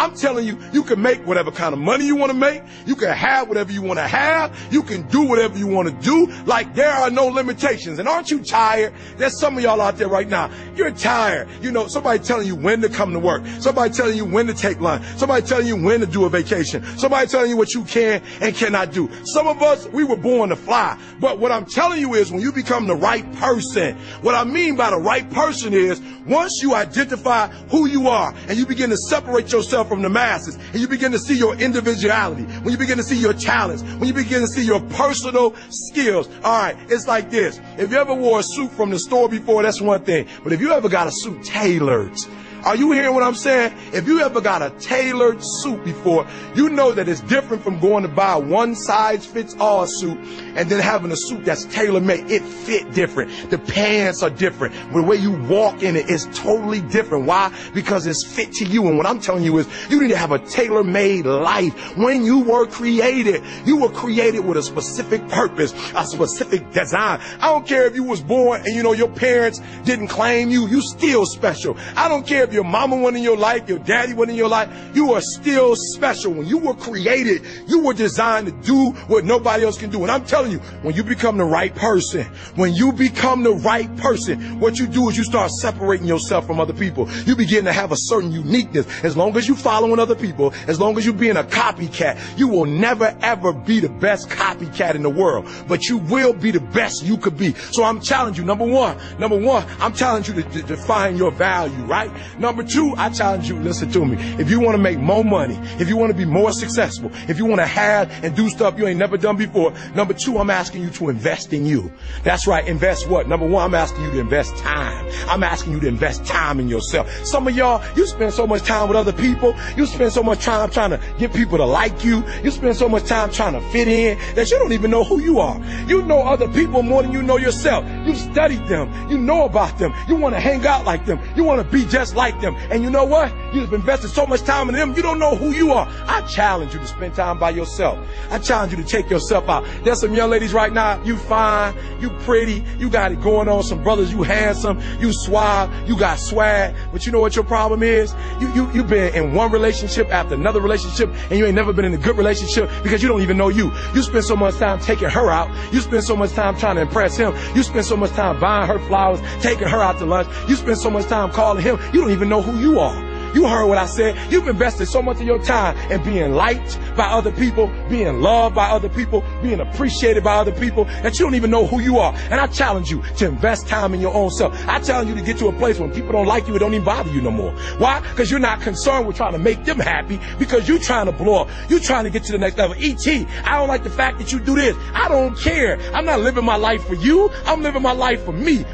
I'm telling you, you can make whatever kind of money you want to make. You can have whatever you want to have. You can do whatever you want to do. Like, there are no limitations. And aren't you tired? There's some of y'all out there right now. You're tired. You know, somebody telling you when to come to work. Somebody telling you when to take lunch. Somebody telling you when to do a vacation. Somebody telling you what you can and cannot do. Some of us, we were born to fly. But what I'm telling you is, when you become the right person, what I mean by the right person is, once you identify who you are and you begin to separate yourself from the masses, and you begin to see your individuality, when you begin to see your talents, when you begin to see your personal skills. All right, it's like this. If you ever wore a suit from the store before, that's one thing. But if you ever got a suit tailored, are you hearing what I'm saying? If you ever got a tailored suit before, you know that it's different from going to buy a one-size-fits-all suit and then having a suit that's tailor-made. It fit different. The pants are different. The way you walk in it is totally different. Why? Because it's fit to you. And what I'm telling you is, you need to have a tailor-made life. When you were created with a specific purpose, a specific design. I don't care if you was born and, you know, your parents didn't claim you. You still special. I don't care if your mama wasn't in your life, your daddy wasn't in your life, you are still special. When you were created, you were designed to do what nobody else can do. And I'm telling you, when you become the right person, what you do is you start separating yourself from other people. You begin to have a certain uniqueness. As long as you following other people, as long as you being a copycat, you will never ever be the best copycat in the world, but you will be the best you could be. So I'm challenging you, number one, I'm challenging you to define your value, right? Number two, I challenge you, listen to me. If you want to make more money, if you want to be more successful, if you want to have and do stuff you ain't never done before, number two, I'm asking you to invest in you. That's right. Invest what? Number one, I'm asking you to invest time. I'm asking you to invest time in yourself. Some of y'all, you spend so much time with other people. You spend so much time trying to get people to like you. You spend so much time trying to fit in that you don't even know who you are. You know other people more than you know yourself. You studied them. You know about them. You want to hang out like them. You want to be just like them. And you know what? You've invested so much time in them, you don't know who you are. I challenge you to spend time by yourself. I challenge you to take yourself out. There's some young ladies right now, you fine, you pretty, you got it going on. Some brothers, you handsome, you suave, you got swag. But you know what your problem is? You've been in one relationship after another relationship, and you ain't never been in a good relationship because you don't even know you. You spend so much time taking her out. You spend so much time trying to impress him. You spend so much time buying her flowers, taking her out to lunch. You spend so much time calling him. You don't even know who you are. You heard what I said. You've invested so much of your time in being liked by other people, being loved by other people, being appreciated by other people, that you don't even know who you are. And I challenge you to invest time in your own self. I challenge you to get to a place when people don't like you, it don't even bother you no more. Why? Because you're not concerned with trying to make them happy, because you're trying to blow up. You're trying to get to the next level. E.T., I don't like the fact that you do this. I don't care. I'm not living my life for you. I'm living my life for me.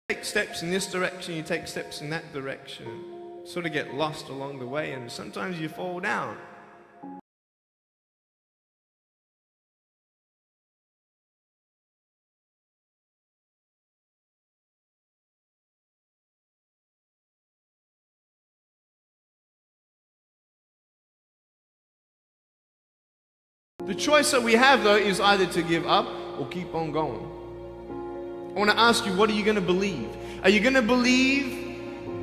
Take steps in this direction, you take steps in that direction. Sort of get lost along the way, and sometimes you fall down. The choice that we have, though, is either to give up or keep on going. I want to ask you, what are you going to believe? Are you going to believe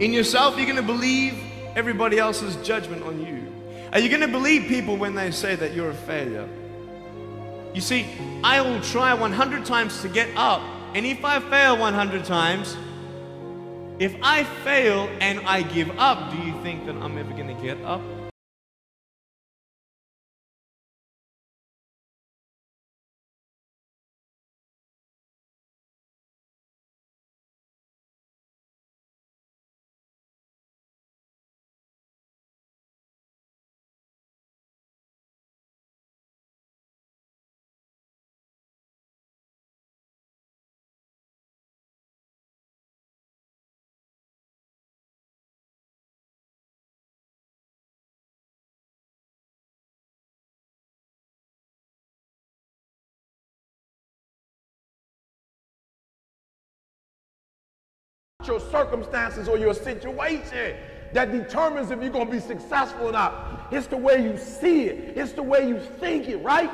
in yourself? Are you going to believe everybody else's judgment on you? Are you going to believe people when they say that you're a failure? You see, I will try 100 times to get up, and if I fail 100 times, if I fail and I give up, do you think that I'm ever going to get up? Your circumstances or your situation that determines if you're going to be successful or not. It's the way you see it. It's the way you think it, right?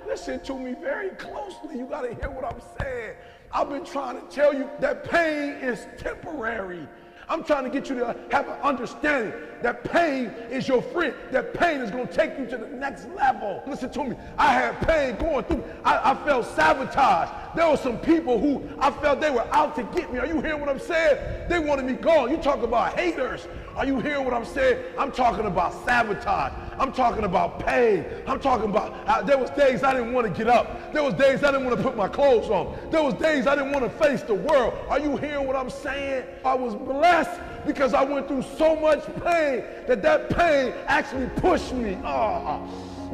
Listen to me very closely. You got to hear what I'm saying. I've been trying to tell you that pain is temporary. I'm trying to get you to have an understanding that pain is your friend. That pain is going to take you to the next level. Listen to me. I had pain going through. I felt sabotaged. There were some people who I felt they were out to get me. Are you hearing what I'm saying? They wanted me gone. You talk about haters. Are you hearing what I'm saying? I'm talking about sabotage. I'm talking about pain. I'm talking about, there was days I didn't want to get up. There was days I didn't want to put my clothes on. There was days I didn't want to face the world. Are you hearing what I'm saying? I was blessed because I went through so much pain that pain actually pushed me.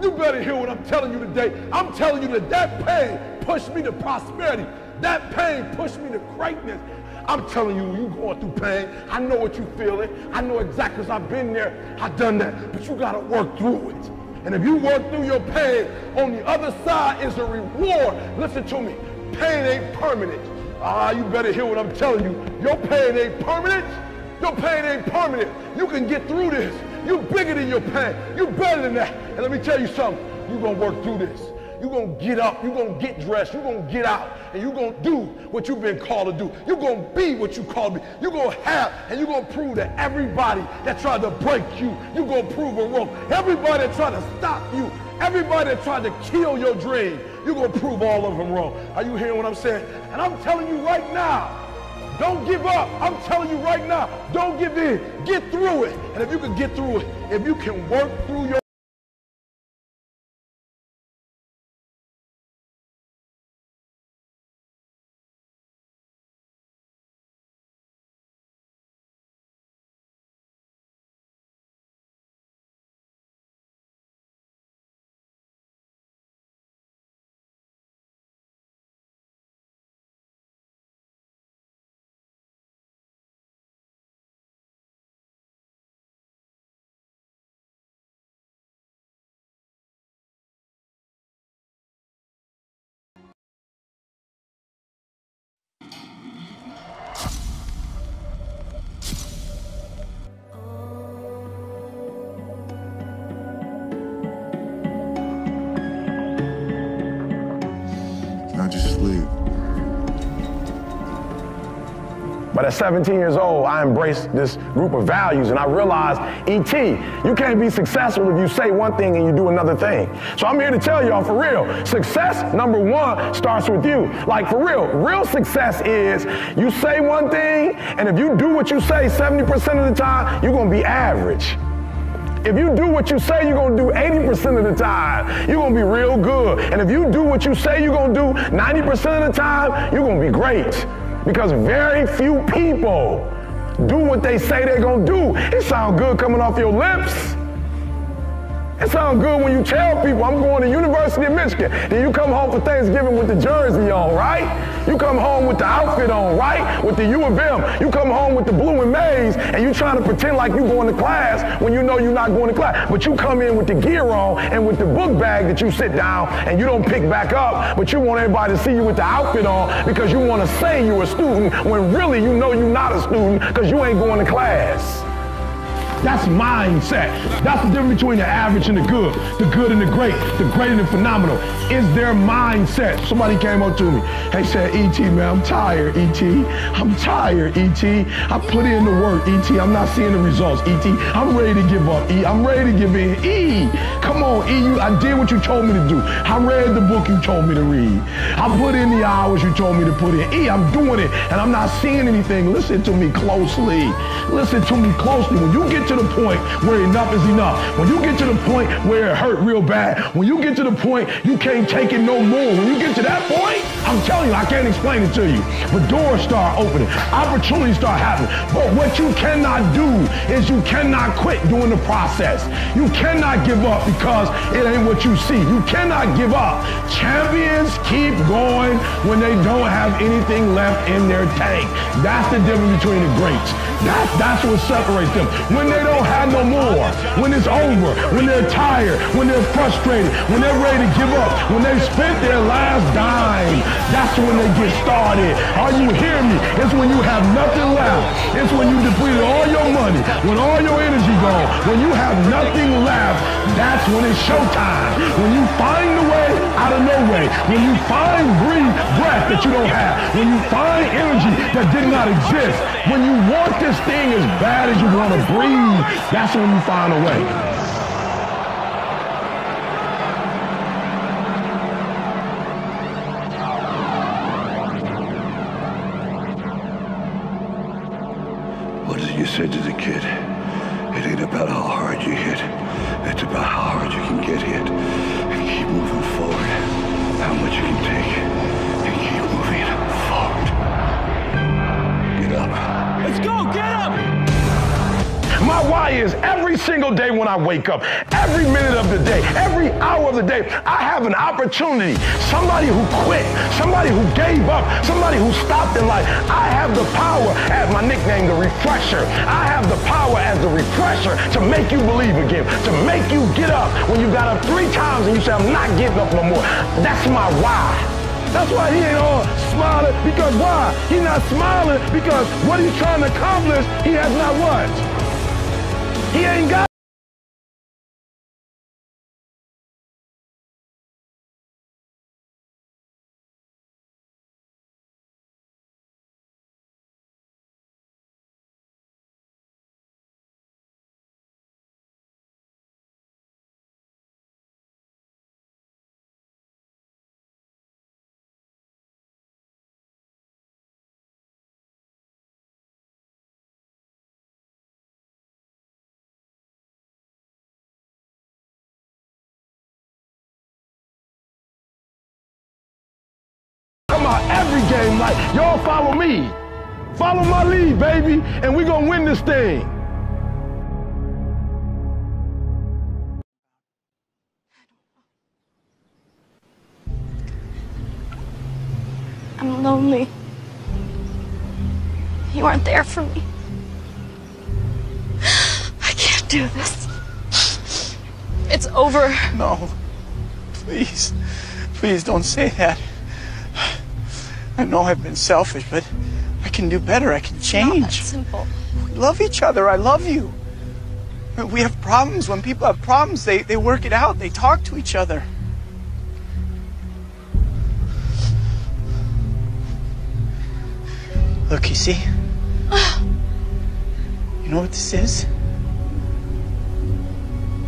You better hear what I'm telling you today. I'm telling you that pain pushed me to prosperity. That pain pushed me to greatness. I'm telling you, you going through pain. I know what you're feeling. I know exactly because I've been there. I've done that. But you got to work through it. And if you work through your pain, on the other side is a reward. Listen to me. Pain ain't permanent. You better hear what I'm telling you. Your pain ain't permanent. Your pain ain't permanent. You can get through this. You're bigger than your pain. You're better than that. And let me tell you something. You're going to work through this. You're going to get up, you're going to get dressed, you're going to get out, and you're going to do what you've been called to do. You're going to be what you called to be. You're going to have, and you're going to prove to everybody that tried to break you, you're going to prove them wrong. Everybody that tried to stop you, everybody that tried to kill your dream, you're going to prove all of them wrong. Are you hearing what I'm saying? And I'm telling you right now, don't give up. I'm telling you right now, don't give in. Get through it. And if you can get through it, if you can work through your But at 17 years old, I embraced this group of values and I realized, E.T., you can't be successful if you say one thing and you do another thing. So I'm here to tell y'all for real, success, number one, starts with you. Like for real success is you say one thing and if you do what you say 70% of the time, you're gonna be average. If you do what you say you're going to do 80% of the time, you're going to be real good. And if you do what you say you're going to do 90% of the time, you're going to be great. Because very few people do what they say they're going to do. It sounds good coming off your lips. It sounds good when you tell people, I'm going to University of Michigan. Then you come home for Thanksgiving with the jersey on, right? You come home with the outfit on, right? With the U of M. You come home with the blue and maize, and you trying to pretend like you going to class when you know you're not going to class. But you come in with the gear on and with the book bag that you sit down and you don't pick back up, but you want everybody to see you with the outfit on because you want to say you're a student when really you know you're not a student because you ain't going to class. That's mindset. That's the difference between the average and the good and the great and the phenomenal. is their mindset. Somebody came up to me. They said, E.T., man, I'm tired, E.T. I'm tired, E.T. I put in the work, E.T. I'm not seeing the results, E.T. I'm ready to give up, E. I'm ready to give in. E, come on, E. I did what you told me to do. I read the book you told me to read. I put in the hours you told me to put in. E, I'm doing it, and I'm not seeing anything. Listen to me closely. Listen to me closely. When you get to the point where enough is enough, when you get to the point where it hurt real bad, when you get to the point you can't take it no more, when you get to that point, I'm telling you, I can't explain it to you, but doors start opening, opportunities start happening. But what you cannot do is you cannot quit during the process. You cannot give up because it ain't what you see. You cannot give up. Champions keep going when they don't have anything left in their tank. That's the difference between the greats. That's what separates them. When they don't have no more, when it's over, when they're tired, when they're frustrated, when they're ready to give up, when they spent their last dime, that's when they get started. Are you hearing me? It's when you have nothing left. It's when you depleted all your money, when all your energy gone, when you have nothing left, that's when it's showtime. When you find the way out of no way, when you find breath that you don't have, when you find energy that did not exist, when you want this thing as bad as you want to breathe, that's when you find a way. What is it you said to the kid? It ain't about how hard you hit. It's about how hard you can get hit and keep moving forward. How much you can take and keep moving forward. Get up. Let's go, get up! My why is every single day when I wake up, every minute of the day, every hour of the day, I have an opportunity. Somebody who quit, somebody who gave up, somebody who stopped in life. I have the power, as my nickname, the refresher. I have the power as the refresher to make you believe again, to make you get up when you got up 3 times and you say, I'm not getting up no more. That's my why. That's why he ain't all smiling, because why? He's not smiling because what he's trying to accomplish, he has not what? He ain't got. Every game, like, y'all follow me. Follow my lead, baby, and we're gonna win this thing. I'm lonely. You aren't there for me. I can't do this. It's over. No, please, please don't say that. I know I've been selfish, but I can do better. I can change. It's not that simple. We love each other. I love you. We have problems. When people have problems, they work it out. They talk to each other. Look, you see? You know what this is?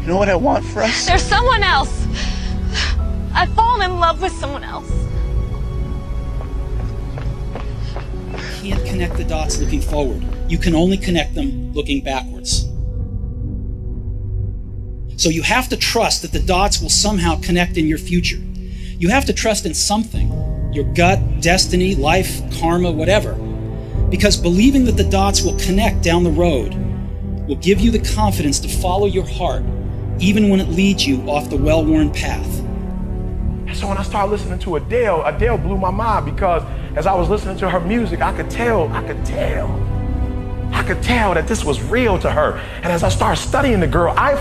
You know what I want for us? There's someone else. I've fallen in love with someone else. You can't connect the dots looking forward. You can only connect them looking backwards. So you have to trust that the dots will somehow connect in your future. You have to trust in something, your gut, destiny, life, karma, whatever. Because believing that the dots will connect down the road will give you the confidence to follow your heart, even when it leads you off the well-worn path. So when I started listening to Adele blew my mind, because as I was listening to her music, I could tell that this was real to her. And as I started studying the girl, I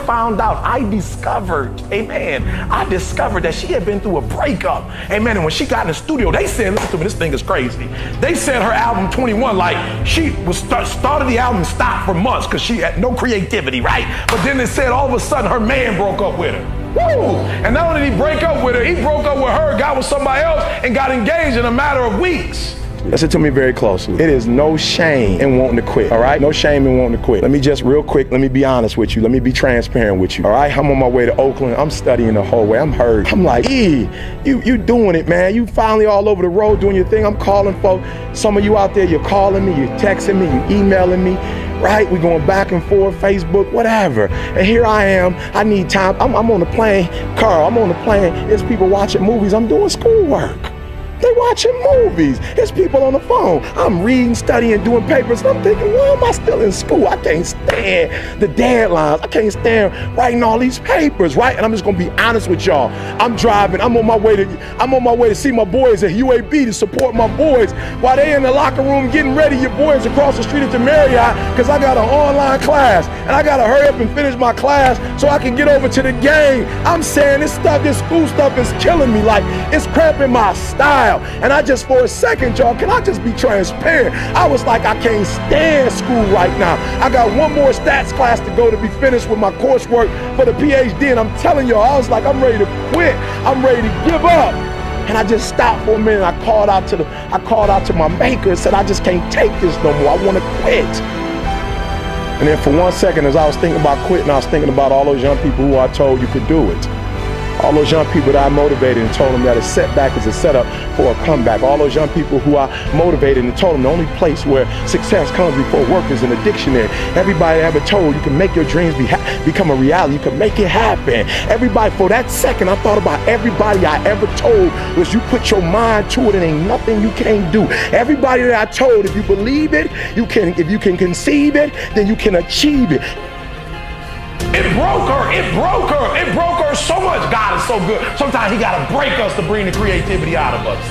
discovered that she had been through a breakup. Amen. And when she got in the studio, they said, listen to me, this thing is crazy. They said her album 21, like, she was started the album and stopped for months because she had no creativity, right? But then they said all of a sudden her man broke up with her. Woo! And not only did he break up with her, he broke up with her, got with somebody else, and got engaged in a matter of weeks. Listen to me very closely. It is no shame in wanting to quit, all right? No shame in wanting to quit. Let me just real quick, let me be honest with you. Let me be transparent with you, all right? I'm on my way to Oakland. I'm studying the whole way. I'm hurt. I'm like, you doing it, man. You finally all over the road doing your thing. I'm calling folks. Some of you out there, you're calling me, you're texting me, you're emailing me, right? We're going back and forth, Facebook, whatever. And here I am. I need time. I'm on the plane. Carl, I'm on the plane. There's people watching movies. I'm doing schoolwork. They watching movies. There's people on the phone. I'm reading, studying, doing papers. And I'm thinking, why am I still in school? I can't stand the deadlines. I can't stand writing all these papers, right? And I'm just gonna be honest with y'all. I'm driving. I'm on my way to see my boys at UAB to support my boys while they in the locker room getting ready. Your boys across the street at the Marriott because I got an online class and I gotta hurry up and finish my class so I can get over to the game. I'm saying this school stuff is killing me. Like it's cramping my style. And I just, for a second, y'all, can I just be transparent? I was like, I can't stand school right now. I got one more stats class to go to be finished with my coursework for the PhD. And I'm telling y'all, I was like, I'm ready to quit. I'm ready to give up. And I just stopped for a minute. I called out to my maker and said, I just can't take this no more. I want to quit. And then for 1 second, as I was thinking about quitting, I was thinking about all those young people who I told you could do it. All those young people that I motivated and told them that a setback is a setup for a comeback. All those young people who I motivated and told them the only place where success comes before work is in the dictionary. Everybody I ever told you can make your dreams become a reality. You can make it happen. Everybody, for that second, I thought about everybody I ever told was you put your mind to it and ain't nothing you can't do. Everybody that I told, if you believe it, you can. If you can conceive it, then you can achieve it. It broke her. It broke her. It broke her so much. God is so good. Sometimes he got to break us to bring the creativity out of us.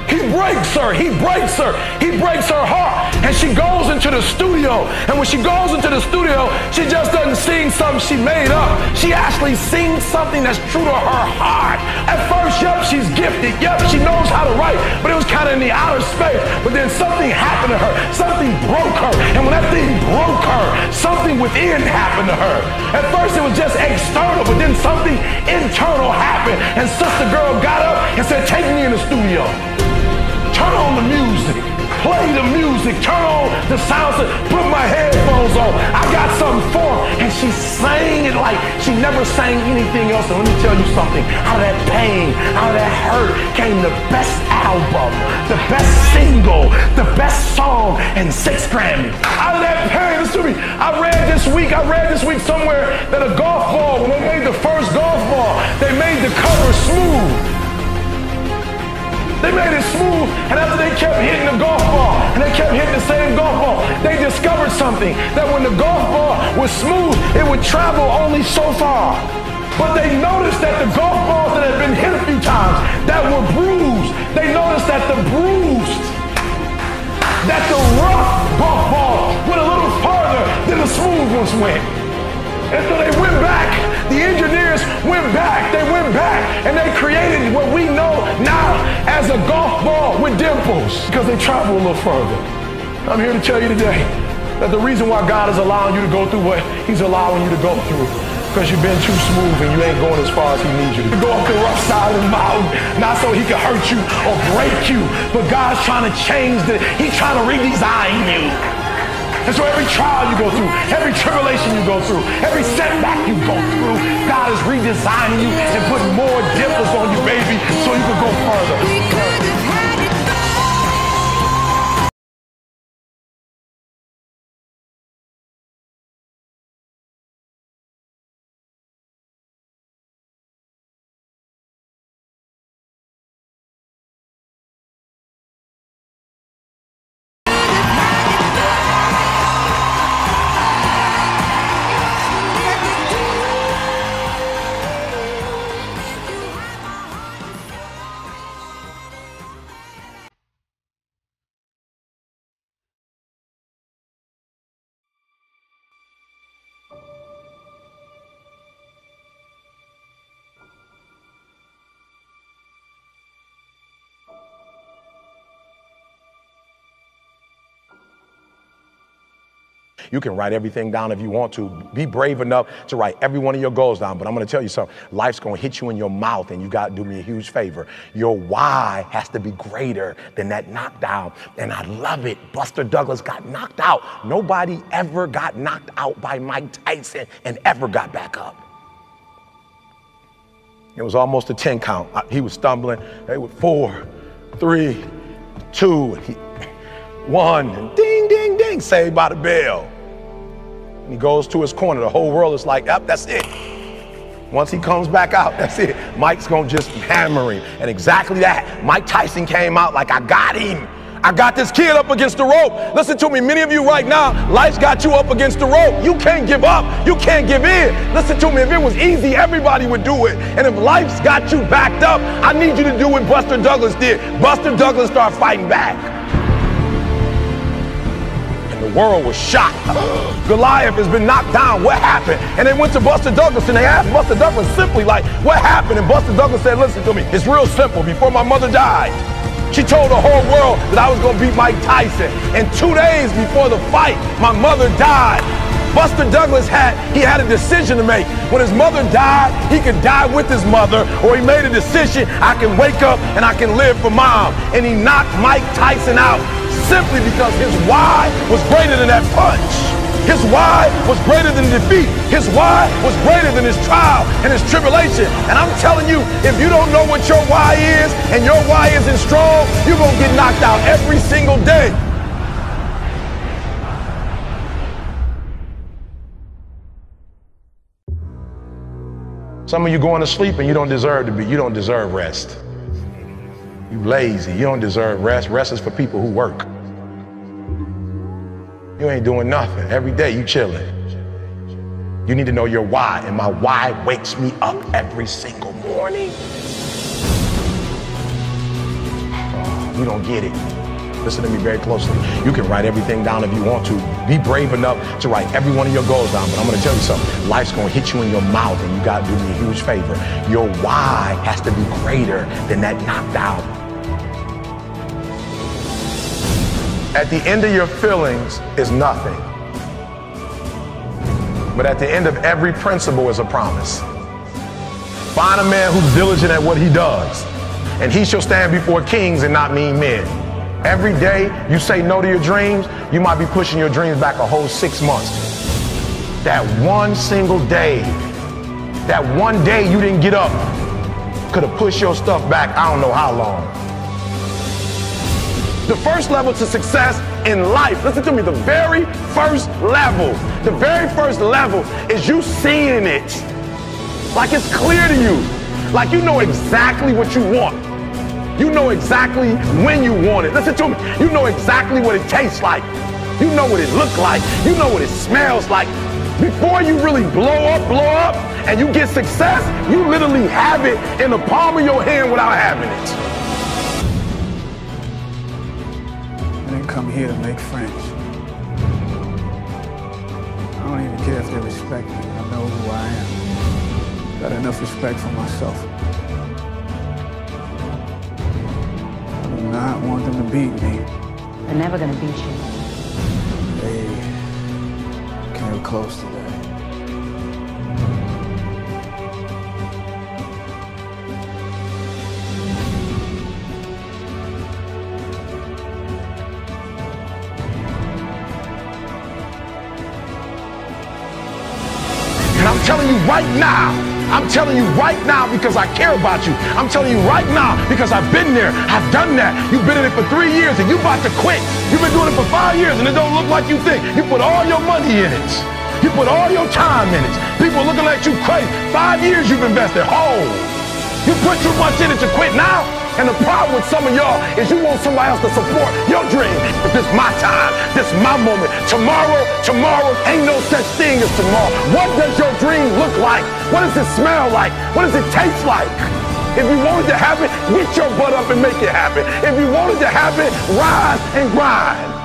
He breaks her. He breaks her. He breaks her heart. And she goes into the studio. And when she goes into the studio, she just doesn't sing something she made up. She actually sings something that's true to her heart. At first, yep, she's gifted. Yep, she knows how to write. But it was kind of in the outer space. But then something happened to her. Something broke her. And when that thing broke her, something within happened to her. At first, it was just external. But then something internal happened. And Sister Girl got up and said, take me in the studio. Turn on the music, play the music, turn on the sound, put my headphones on. I got something for her. And she sang it like she never sang anything else. And let me tell you something, out of that pain, out of that hurt came the best album, the best single, the best song, and 6 Grammys. Out of that pain, listen to me, I read this week somewhere that a golf ball, when they made the first golf ball, they made the cover smooth. They made it smooth, and after they kept hitting the golf ball, and they kept hitting the same golf ball, they discovered something, that when the golf ball was smooth, it would travel only so far. But they noticed that the golf balls that had been hit a few times, that were bruised, they noticed that the rough golf ball went a little farther than the smooth ones went. And so they went back, the engineers went back, and they created what we know now as a golf ball with dimples, because they travel a little further. I'm here to tell you today that the reason why God is allowing you to go through what he's allowing you to go through, because you've been too smooth and you ain't going as far as he needs you to go up the rough side of the mountain, not so he can hurt you or break you, but God's trying to change he's trying to redesign you. And so every trial you go through, every tribulation you go through, every setback you go through, God is redesigning you and putting more dimples on you, baby, so you can go further. You can write everything down if you want to. Be brave enough to write every one of your goals down. But I'm going to tell you something. Life's going to hit you in your mouth, and you got to do me a huge favor. Your why has to be greater than that knockdown. And I love it. Buster Douglas got knocked out. Nobody ever got knocked out by Mike Tyson and ever got back up. It was almost a 10 count. He was stumbling. They were 4, 3, 2, and 1, and ding, ding, ding, saved by the bell. And he goes to his corner. The whole world is like, yep, that's it. Once he comes back out, that's it. Mike's gonna just hammer him. And exactly that. Mike Tyson came out like, I got him. I got this kid up against the rope. Listen to me, many of you right now, life's got you up against the rope. You can't give up. You can't give in. Listen to me, if it was easy, everybody would do it. And if life's got you backed up, I need you to do what Buster Douglas did. Buster Douglas started fighting back. And the world was shocked. Goliath has been knocked down. What happened? And they went to Buster Douglas and they asked Buster Douglas simply like, what happened? And Buster Douglas said, listen to me, it's real simple. Before my mother died, she told the whole world that I was going to beat Mike Tyson. And 2 days before the fight, my mother died. Buster Douglas had a decision to make. When his mother died, he could die with his mother, or he made a decision, I can wake up and I can live for mom. And he knocked Mike Tyson out simply because his why was greater than that punch. His why was greater than defeat. His why was greater than his trial and his tribulation. And I'm telling you, if you don't know what your why is and your why isn't strong, you're going to get knocked out every single day. Some of you going to sleep and you don't deserve to be. You don't deserve rest. You lazy. You don't deserve rest. Rest is for people who work. You ain't doing nothing. Every day you chilling. You need to know your why, and my why wakes me up every single morning. Oh, you don't get it. Listen to me very closely. You can write everything down if you want to. Be brave enough to write every one of your goals down, but I'm going to tell you something. Life's going to hit you in your mouth, and you got to do me a huge favor. Your why has to be greater than that knockdown. At the end of your feelings is nothing. But at the end of every principle is a promise. Find a man who's diligent at what he does, and he shall stand before kings and not mean men. Every day you say no to your dreams, you might be pushing your dreams back a whole 6 months. That one single day, that one day you didn't get up, could have pushed your stuff back I don't know how long. The first level to success in life, listen to me, the very first level is you seeing it. Like it's clear to you. Like you know exactly what you want. You know exactly when you want it. Listen to me, you know exactly what it tastes like. You know what it looks like. You know what it smells like. Before you really blow up, and you get success, you literally have it in the palm of your hand without having it. I didn't come here to make friends. I don't even care if they respect me. I know who I am. Got enough respect for myself. I do not want them to beat me. They're never gonna beat you. They came close to that. I'm telling you right now. I'm telling you right now because I care about you. I'm telling you right now because I've been there. I've done that. You've been in it for 3 years and you about to quit. You've been doing it for 5 years and it don't look like you think. You put all your money in it. You put all your time in it. People looking at you crazy. 5 years you've invested whole. You put too much in it to quit now. And the problem with some of y'all is you want somebody else to support your dream. But this is my time. This is my moment. Tomorrow ain't no such thing as tomorrow. What does your dream look like? What does it smell like? What does it taste like? If you want it to happen, get your butt up and make it happen. If you want it to happen, rise and grind.